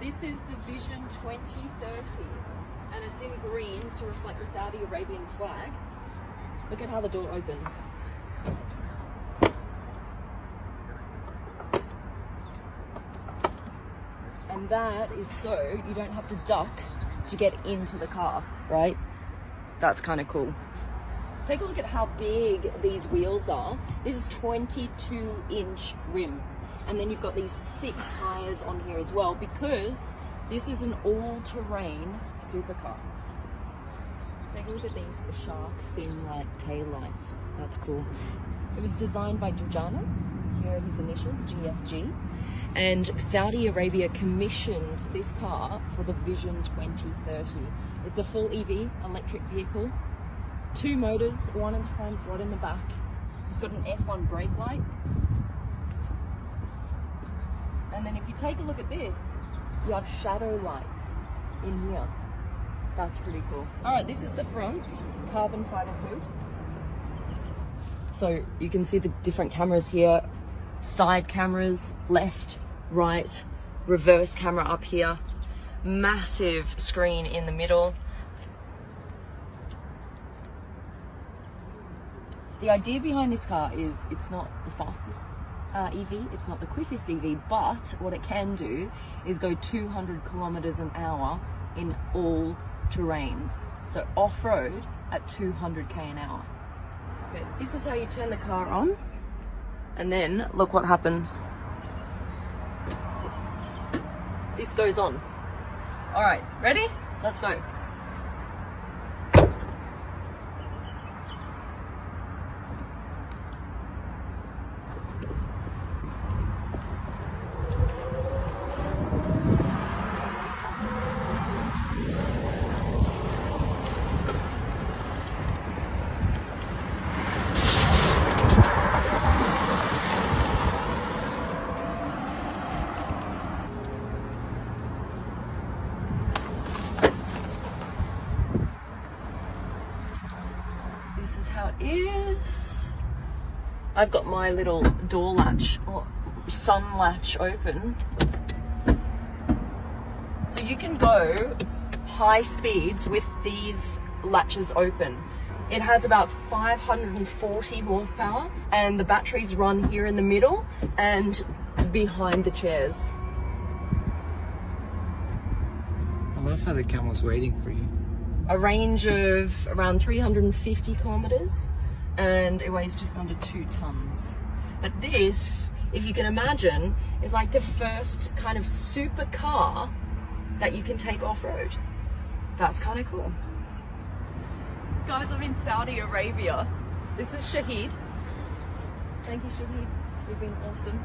This is the Vision 2030, and it's in green to reflect the Saudi Arabian flag. Look at how the door opens. And that is so you don't have to duck to get into the car, right? That's kind of cool. Take a look at how big these wheels are. This is 22-inch rim. And then you've got these thick tires on here as well, because this is an all-terrain supercar. Take a look at these shark fin-like taillights. That's cool. It was designed by Giugiaro. Here are his initials, GFG. And Saudi Arabia commissioned this car for the Vision 2030. It's a full EV, electric vehicle. 2 motors, one in the front, one in the back. It's got an F1 brake light. And then if you take a look at this, you have shadow lights in here. That's pretty cool. All right, this is the front, carbon fiber hood. So you can see the different cameras here, side cameras, left, right, reverse camera up here, massive screen in the middle. The idea behind this car is it's not the fastest EV, it's not the quickest EV, but what it can do is go 200 kilometers an hour in all terrains. So off-road at 200k an hour. Okay, this is how you turn the car on, and then look what happens. This goes on. All right, ready? Let's go. This is how it is. I've got my little door latch or sun latch open. So you can go high speeds with these latches open. It has about 540 horsepower, and the batteries run here in the middle and behind the chairs. I love how the camel's waiting for you. A range of around 350 kilometers, and it weighs just under 2 tons. But this, if you can imagine, is like the first kind of super car that you can take off-road. That's kind of cool. Guys, I'm in Saudi Arabia. This is Shahid. Thank you, Shahid. You've been awesome.